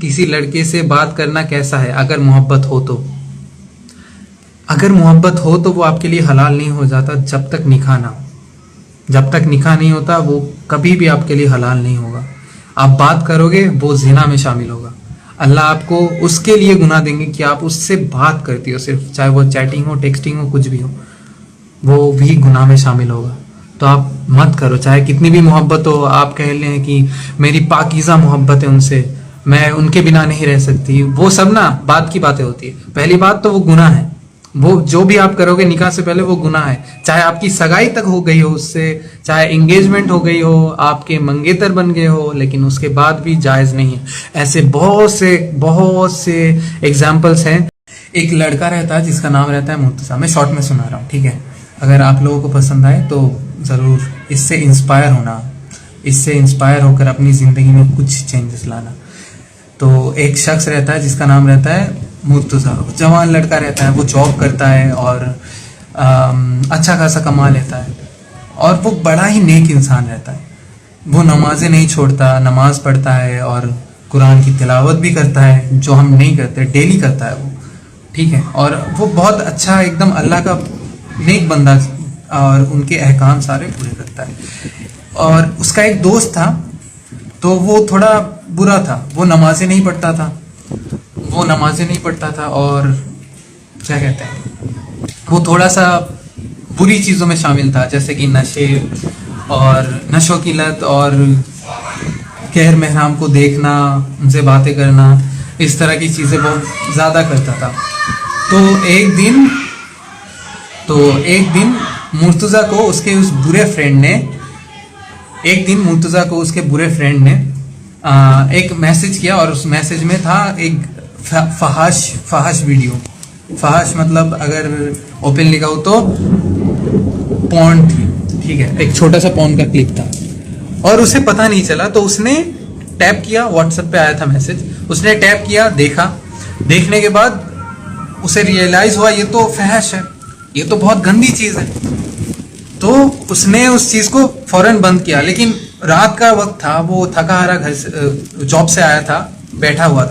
کسی لڑکے سے بات کرنا کیسا ہے اگر محبت ہو تو. اگر محبت ہو تو وہ آپ کے لیے حلال نہیں ہو جاتا جب تک نکاح نہ ہو. جب تک نکاح نہیں ہوتا وہ کبھی بھی آپ کے لیے حلال نہیں ہوگا. آپ بات کرو گے وہ زنا میں شامل ہوگا. اللہ آپ کو اس کے لیے گناہ دیں گے کہ آپ اس سے بات کرتی ہو صرف, چاہے وہ چیٹنگ ہو, ٹیکسٹنگ ہو, کچھ بھی ہو, وہ بھی گناہ میں شامل ہوگا. تو آپ مت کرو, چاہے کتنی بھی محبت ہو. آپ کہہ لیں کہ میری پاکیزہ محبت ہے ان سے, میں ان کے بنا نہیں رہ سکتی, وہ سب نا بات کی باتیں ہوتی ہے. پہلی بات تو وہ گناہ ہے, وہ جو بھی آپ کرو گے نکاح سے پہلے وہ گناہ ہے. چاہے آپ کی سگائی تک ہو گئی ہو اس سے, چاہے انگیجمنٹ ہو گئی ہو, آپ کے منگیتر بن گئے ہو, لیکن اس کے بعد بھی جائز نہیں ہے. ایسے بہت سے ایگزامپلس ہیں. ایک لڑکا رہتا ہے جس کا نام رہتا ہے مرتضیٰ. میں شارٹ میں سنا رہا ہوں, ٹھیک ہے, اگر آپ لوگوں کو پسند آئے تو ضرور اس سے انسپائر ہونا, اس سے انسپائر ہو کر اپنی زندگی میں کچھ چینجز لانا. تو ایک شخص رہتا ہے جس کا نام رہتا ہے مرتضیٰ. جوان لڑکا رہتا ہے, وہ جاب کرتا ہے اور اچھا خاصا کما لیتا ہے, اور وہ بڑا ہی نیک انسان رہتا ہے. وہ نمازیں نہیں چھوڑتا, نماز پڑھتا ہے اور قرآن کی تلاوت بھی کرتا ہے, جو ہم نہیں کرتے, ڈیلی کرتا ہے وہ, ٹھیک ہے. اور وہ بہت اچھا ایک دم اللہ کا نیک بندہ اور ان کے احکام سارے پورے کرتا ہے. اور اس کا ایک دوست تھا, تو وہ تھوڑا برا تھا, وہ نمازیں نہیں پڑھتا تھا اور کیا کہتے ہیں, وہ تھوڑا سا بری چیزوں میں شامل تھا, جیسے کہ نشے اور نشوں کی لت اور غیر محرم کو دیکھنا, ان سے باتیں کرنا, اس طرح کی چیزیں بہت زیادہ کرتا تھا. تو ایک دن مرتضیٰ کو اس کے برے فرینڈ نے ایک میسج کیا, اور اس میسج میں تھا ایک فحش ویڈیو. فحش مطلب اگر اوپن لکھا ہو تو پورن تھی, ٹھیک ہے, ایک چھوٹا سا پورن کا کلپ تھا. اور اسے پتہ نہیں چلا, تو اس نے ٹیپ کیا, واٹس ایپ پہ آیا تھا میسج, اس نے ٹیپ کیا, دیکھا. دیکھنے کے بعد اسے ریئلائز ہوا یہ تو فحش ہے, یہ تو بہت گندی چیز ہے. تو اس نے اس چیز کو فوراً بند کیا. لیکن رات کا وقت تھا, وہ تھکا ہارا گھر سے جاب سے آیا تھا, بیٹھا ہوا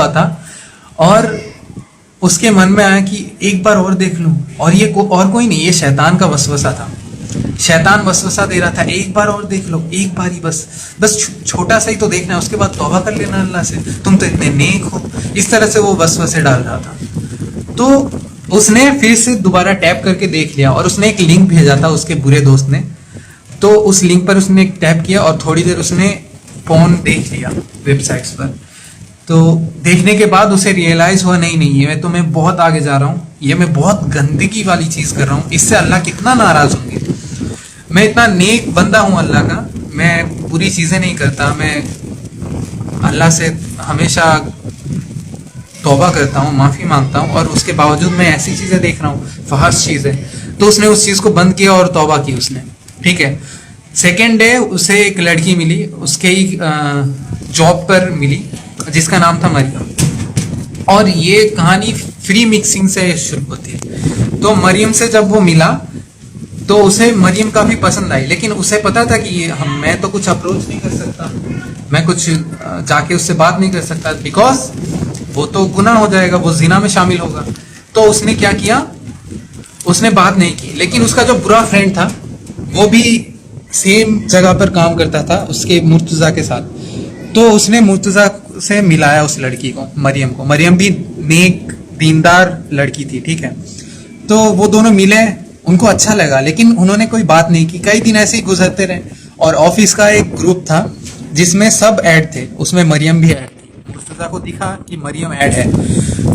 تھا, اور اس کے من میں آیا کہ ایک بار اور دیکھ لوں. اور یہ اور کوئی نہیں, یہ شیطان کا وسوسہ تھا. شیطان وسوسہ دے رہا تھا, ایک بار اور دیکھ لو, ایک بار ہی, بس چھوٹا سا ہی تو دیکھنا ہے, اس کے بعد توبہ کر لینا اللہ سے, تم تو اتنے نیک ہو. اس طرح سے وہ وسوسے ڈال رہا تھا. تو اس نے پھر سے دوبارہ ٹیپ کر کے دیکھ لیا, اور اس نے ایک لنک بھیجا تھا اس کے برے دوست نے. تو اس لنک پر اس نے ٹیپ کیا, اور تھوڑی دیر اس نے فون دیکھ لیا ویب سائٹس پر. تو دیکھنے کے بعد اسے ریئلائز ہوا, نہیں یہ تو میں بہت آگے جا رہا ہوں, یہ میں بہت گندگی والی چیز کر رہا ہوں, اس سے اللہ کتنا ناراض ہوں گے. میں اتنا نیک بندہ ہوں اللہ کا, میں بری چیزیں نہیں کرتا, میں اللہ سے ہمیشہ توبہ کرتا ہوں, معافی مانگتا ہوں, اور اس کے باوجود میں ایسی چیزیں دیکھ رہا ہوں, فحش چیزیں. تو اس نے اس چیز کو بند کیا اور توبہ کی اس نے, ٹھیک ہے. سیکنڈ ڈے اسے ایک لڑکی ملی, اس کے ہی جاب پر ملی, جس کا نام تھا مریم. اور یہ کہانی فری مکسنگ سے شروع ہوتی ہے. تو مریم سے جب وہ ملا تو اسے مریم کافی پسند آئی, لیکن اسے پتا تھا کہ میں تو کچھ اپروچ نہیں کر سکتا, میں کچھ جا کے اس سے بات نہیں کر سکتا, بیکاز وہ تو گناہ ہو جائے گا, وہ زنا میں شامل ہوگا. تو اس نے کیا کیا, اس نے بات نہیں کی. لیکن اس کا جو برا فرینڈ تھا وہ بھی سیم جگہ پر کام کرتا تھا اس کے مرتضیٰ کے ساتھ. تو اس نے مرتضیٰ سے ملایا اس لڑکی کو, مریم کو. مریم بھی نیک دیندار لڑکی تھی, ٹھیک ہے. تو وہ دونوں ملے, ان کو اچھا لگا, لیکن انہوں نے کوئی بات نہیں کی. کئی دن ایسے ہی گزرتے رہے, اور آفس کا ایک گروپ تھا جس میں سب ایڈ تھے, اس میں مریم بھی ایڈ تھی. مرتضیٰ کو دکھا کہ مریم ایڈ ہے,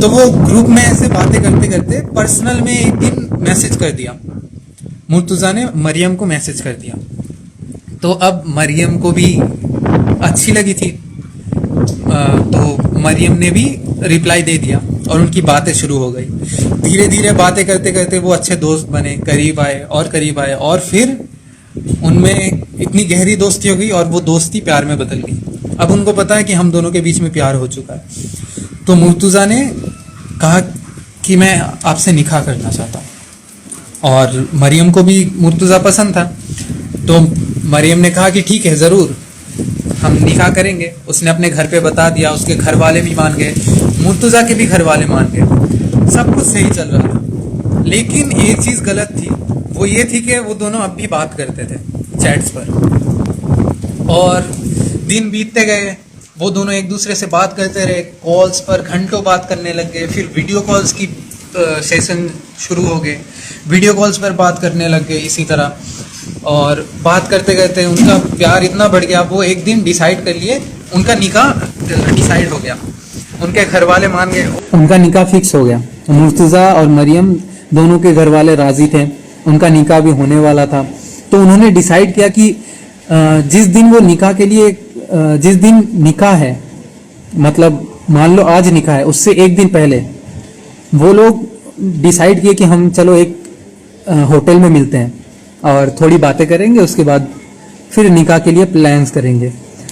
تو وہ گروپ میں ایسے باتیں کرتے کرتے پرسنل میں ایک دن میسج کر دیا, مرتضیٰ نے مریم کو میسج کر دیا. تو اب مریم کو بھی اچھی لگی تھی, تو مریم نے بھی ریپلائی دے دیا, اور ان کی باتیں شروع ہو گئی. دھیرے دھیرے باتیں کرتے کرتے وہ اچھے دوست بنے, قریب آئے, اور پھر ان میں اتنی گہری دوستی ہو گئی, اور وہ دوستی پیار میں بدل گئی. اب ان کو پتا ہے کہ ہم دونوں کے بیچ میں پیار ہو چکا ہے. تو مرتضیٰ نے کہا کہ میں آپ سے نکاح کرنا چاہتا ہوں, اور مریم کو بھی مرتضیٰ پسند تھا. تو مریم نے کہا کہ ٹھیک ہے ضرور ہم نکاح کریں گے. اس نے اپنے گھر پہ بتا دیا, اس کے گھر والے بھی مان گئے, مرتضیٰ کے بھی گھر والے مان گئے, سب کچھ صحیح چل رہا تھا. لیکن ایک چیز غلط تھی, وہ یہ تھی کہ وہ دونوں اب بھی بات کرتے تھے چیٹس پر, اور دن بیتتے گئے, وہ دونوں ایک دوسرے سے بات کرتے رہے, کالز پر گھنٹوں بات کرنے لگ گئے. پھر ویڈیو کالز کی سیشن شروع ہو گئے, ویڈیو کالز پر بات کرنے لگ گئے اسی طرح, اور بات کرتے کرتے ان کا پیار اتنا بڑھ گیا, وہ ایک دن ڈیسائیڈ کر لیے, ان کا نکاح ڈیسائیڈ ہو گیا, ان کے گھر والے مان گئے, ان کا نکاح فکس ہو گیا. مرتضیٰ اور مریم دونوں کے گھر والے راضی تھے, ان کا نکاح بھی ہونے والا تھا. تو انہوں نے ڈیسائیڈ کیا کہ جس دن وہ نکاح کے لیے, جس دن نکاح ہے, مطلب مان لو آج نکاح ہے, اس سے ایک دن پہلے وہ لوگ ڈیسائیڈ کیے کہ ہم چلو ایک ہوٹل میں ملتے ہیں اور تھوڑی باتیں کریں گے, اس کے بعد پھر نکاح کے لیے پلانس کریں گے.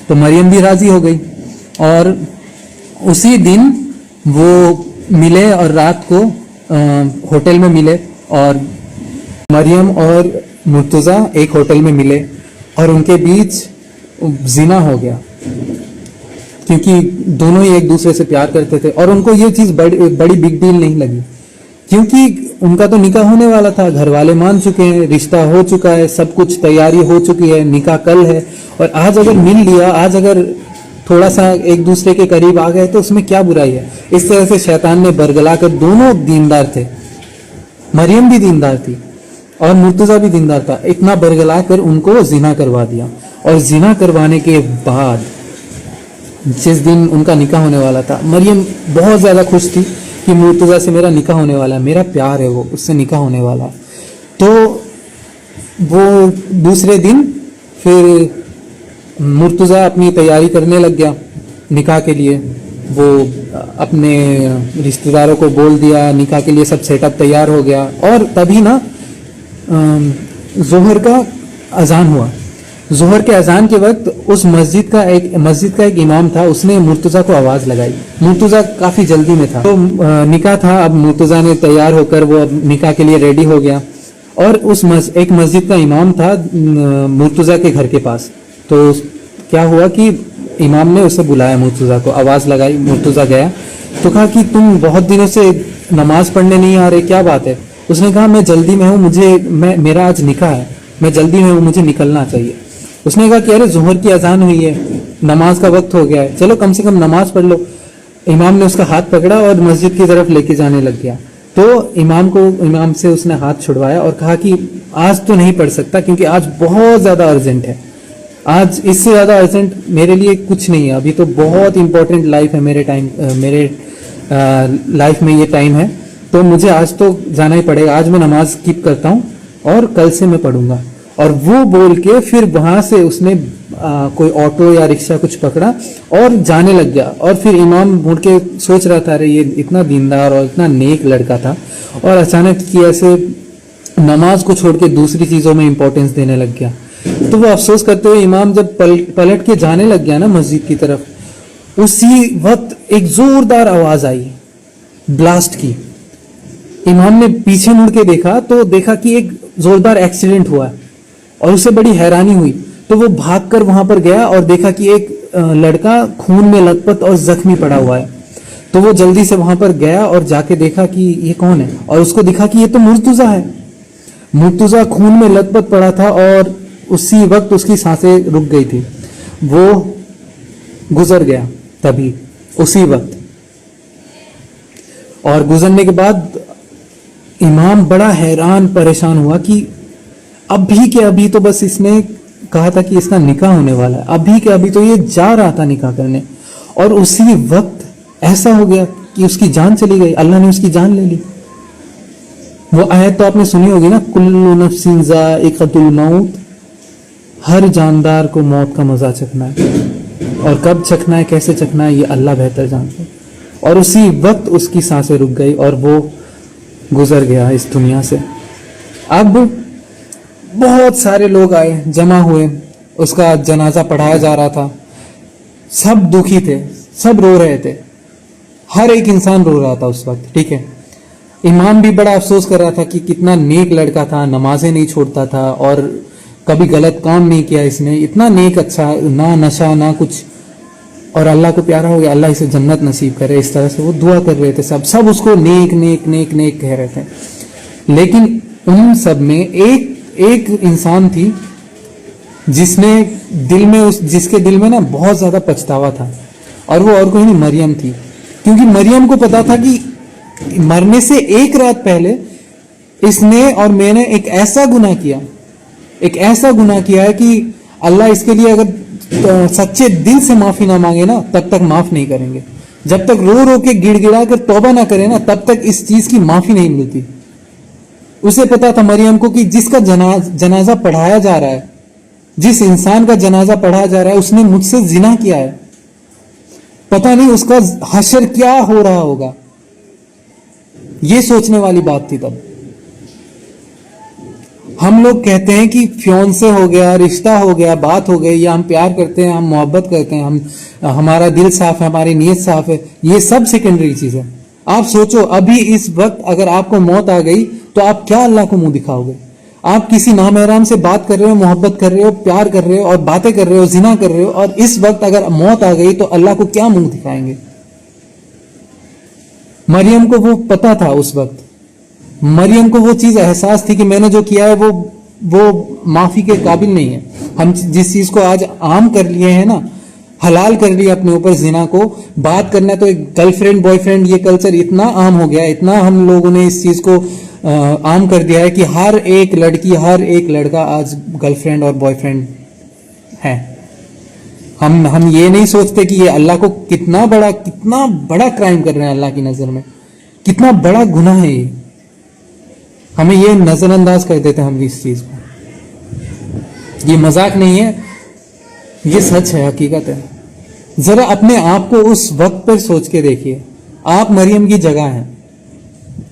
تو مریم بھی راضی ہو گئی, اور اسی دن وہ ملے اور رات کو ہوٹل میں ملے, اور مریم اور مرتضیٰ ایک ہوٹل میں ملے, اور ان کے بیچ زنا ہو گیا, کیونکہ دونوں ہی ایک دوسرے سے پیار کرتے تھے. اور ان کو یہ چیز بڑی بگ ڈیل نہیں لگی, کیونکہ ان کا تو نکاح ہونے والا تھا, گھر والے مان چکے ہیں, رشتہ ہو چکا ہے, سب کچھ تیاری ہو چکی ہے, نکاح کل ہے. اور آج اگر مل لیا, آج اگر تھوڑا سا ایک دوسرے کے قریب آ گئے تو اس میں کیا برائی ہے. اس طرح سے شیطان نے برگلا کر, دونوں دیندار تھے, مریم بھی دیندار تھی اور مرتضیٰ بھی دیندار تھا, اتنا برگلا کر ان کو زنا کروا دیا. اور زنا کروانے کے بعد جس دن ان کا نکاح ہونے والا تھا, مریم بہت زیادہ خوش تھی کہ مرتضیٰ سے میرا نکاح ہونے والا ہے, میرا پیار ہے, وہ اس سے نکاح ہونے والا ہے. تو وہ دوسرے دن پھر مرتضیٰ اپنی تیاری کرنے لگ گیا نکاح کے لیے. وہ اپنے رشتہ داروں کو بول دیا, نکاح کے لیے سب سیٹ اپ تیار ہو گیا. اور تبھی نا ظہر کا اذان ہوا. ظہر کے اذان کے وقت اس مسجد کا ایک امام تھا, اس نے مرتضیٰ کو آواز لگائی. مرتضیٰ کافی جلدی میں تھا, تو نکاح تھا, اب مرتضیٰ نے تیار ہو کر وہ نکاح کے لیے ریڈی ہو گیا. اور اس ایک مسجد کا امام تھا مرتضیٰ کے گھر کے پاس. تو کیا ہوا کہ امام نے اسے بلایا, مرتضیٰ کو آواز لگائی. مرتضیٰ گیا تو کہا کہ تم بہت دنوں سے نماز پڑھنے نہیں آ رہے, کیا بات ہے. اس نے کہا میں جلدی میں ہوں, میرا آج نکاح ہے, میں جلدی میں ہوں, مجھے نکلنا چاہیے. اس نے کہا کہ ارے ظہر کی اذان ہوئی ہے, نماز کا وقت ہو گیا ہے, چلو کم سے کم نماز پڑھ لو. امام نے اس کا ہاتھ پکڑا اور مسجد کی طرف لے کے جانے لگ گیا. تو امام سے اس نے ہاتھ چھڑوایا اور کہا کہ آج تو نہیں پڑھ سکتا, کیونکہ آج بہت زیادہ ارجنٹ ہے, آج اس سے زیادہ ارجنٹ میرے لیے کچھ نہیں ہے, ابھی تو بہت امپورٹنٹ لائف ہے, میرے لائف میں یہ ٹائم ہے, تو مجھے آج تو جانا ہی پڑے گا. آج میں نماز اسکپ کرتا ہوں اور کل سے میں پڑھوں گا. اور وہ بول کے پھر وہاں سے اس نے کوئی آٹو یا رکشہ کچھ پکڑا اور جانے لگ گیا. اور پھر امام مڑ کے سوچ رہا تھا, ارے یہ اتنا دیندار اور اتنا نیک لڑکا تھا, اور اچانک کی ایسے نماز کو چھوڑ کے دوسری چیزوں میں امپورٹنس دینے لگ گیا. تو وہ افسوس کرتے ہوئے امام جب پلٹ کے جانے لگ گیا نا مسجد کی طرف, اسی وقت ایک زوردار آواز آئی بلاسٹ کی. امام نے پیچھے مڑ کے دیکھا تو دیکھا کہ ایک زوردار ایکسیڈنٹ ہوا ہے, اور اسے بڑی حیرانی ہوئی. تو وہ بھاگ کر وہاں پر گیا اور دیکھا کہ ایک لڑکا خون میں لت پت اور زخمی پڑا ہوا ہے. تو وہ جلدی سے وہاں پر گیا اور جا کے دیکھا کہ یہ کون ہے, اور اس کو دیکھا کہ یہ تو مرتضیٰ ہے. مرتضیٰ خون میں لت پت پڑا تھا اور اسی وقت اس کی سانسیں رک گئی تھی, وہ گزر گیا تبھی اسی وقت. اور گزرنے کے بعد امام بڑا حیران پریشان ہوا کہ ابھی کے ابھی تو بس اس نے کہا تھا کہ اس کا نکاح ہونے والا ہے, ابھی کے ابھی تو یہ جا رہا تھا نکاح کرنے, اور اسی وقت ایسا ہو گیا کہ اس کی جان چلی گئی, اللہ نے اس کی جان لے لی. وہ آیت تو آپ نے سنی ہوگی نا, کل نفس ذائقۃ الموت, ہر جاندار کو موت کا مزہ چکھنا ہے, اور کب چکھنا ہے, کیسے چکھنا ہے, یہ اللہ بہتر جانتا ہے. اور اسی وقت اس کی سانسیں رک گئی اور وہ گزر گیا اس دنیا سے. اب بہت سارے لوگ آئے, جمع ہوئے, اس کا جنازہ پڑھایا جا رہا تھا, سب دکھی تھے, سب رو رہے تھے, ہر ایک انسان رو رہا تھا اس وقت, ٹھیک ہے. امام بھی بڑا افسوس کر رہا تھا کہ کتنا نیک لڑکا تھا, نمازیں نہیں چھوڑتا تھا, اور کبھی غلط کام نہیں کیا اس نے, اتنا نیک اچھا, نہ نشہ نہ کچھ, اور اللہ کو پیارا ہو گیا, اللہ اسے جنت نصیب کرے. اس طرح سے وہ دعا کر رہے تھے, سب اس کو نیک نیک نیک نیک کہہ رہے تھے. لیکن ان سب میں ایک انسان تھی جس کے دل میں نا بہت زیادہ پچھتاوا تھا, اور وہ اور کوئی نہیں, مریم تھی. کیونکہ مریم کو پتا تھا کہ مرنے سے ایک رات پہلے اس نے اور میں نے ایک ایسا گناہ کیا ہے کہ اللہ اس کے لیے اگر سچے دل سے معافی نہ مانگے نا تب تک معاف نہیں کریں گے. جب تک رو رو کے گڑ گڑا کر توبہ نہ کرے نا تب تک اس چیز کی معافی نہیں ملتی. اسے پتا تھا مریم کو کہ جس کا جنازہ پڑھایا جا رہا ہے, جس انسان کا جنازہ پڑھایا جا رہا ہے, اس نے مجھ سے زنا کیا ہے, پتہ نہیں اس کا حشر کیا ہو رہا ہوگا. یہ سوچنے والی بات تھی تب. ہم لوگ کہتے ہیں کہ فیونسے ہو گیا, رشتہ ہو گیا, بات ہو گئی, یا ہم پیار کرتے ہیں, ہم محبت کرتے ہیں, ہمارا دل صاف ہے, ہماری نیت صاف ہے, یہ سب سیکنڈری چیز ہے. آپ سوچو ابھی اس وقت اگر آپ کو موت آ گئی تو آپ کیا اللہ کو منہ دکھاؤ گے؟ آپ کسی نامحرم سے بات کر رہے ہو, محبت کر رہے ہو, پیار کر رہے ہو اور باتیں کر رہے ہو, زنا کر رہے ہو, اور اس وقت اگر موت آ گئی تو اللہ کو کیا منہ دکھائیں گے؟ مریم کو وہ پتا تھا اس وقت, مریم کو وہ چیز احساس تھی کہ میں نے جو کیا ہے وہ معافی کے قابل نہیں ہے. ہم جس چیز کو آج عام کر لیے ہیں نا, حلال کر لیا اپنے اوپر زنا کو, بات کرنا تو ایک گرل فرینڈ بوائے فرینڈ, یہ کلچر اتنا عام ہو گیا, اتنا ہم لوگوں نے اس چیز کو عام کر دیا ہے کہ ہر ایک لڑکی ہر ایک لڑکا آج گرل فرینڈ اور بوائے فرینڈ ہے. ہم یہ نہیں سوچتے کہ یہ اللہ کو کتنا بڑا کرائم کر رہے ہیں, اللہ کی نظر میں کتنا بڑا گناہ ہے یہ. ہمیں یہ نظر انداز کر دیتے ہیں ہم اس چیز کو. یہ مذاق نہیں ہے, یہ سچ ہے, حقیقت ہے. ذرا اپنے آپ کو اس وقت پر سوچ کے دیکھیے, آپ مریم کی جگہ ہیں,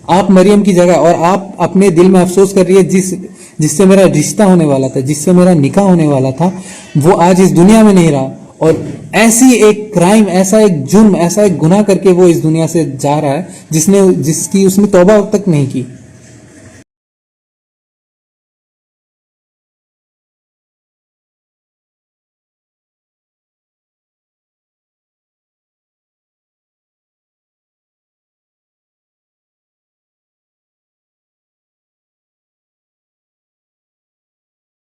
آپ مریم کی جگہ, اور آپ اپنے دل میں افسوس کر رہی ہے جس سے میرا رشتہ ہونے والا تھا, جس سے میرا نکاح ہونے والا تھا, وہ آج اس دنیا میں نہیں رہا, اور ایسی ایک کرائم, ایسا ایک جرم, ایسا ایک گناہ کر کے وہ اس دنیا سے جا رہا ہے جس کی اس نے توبہ تک نہیں کی.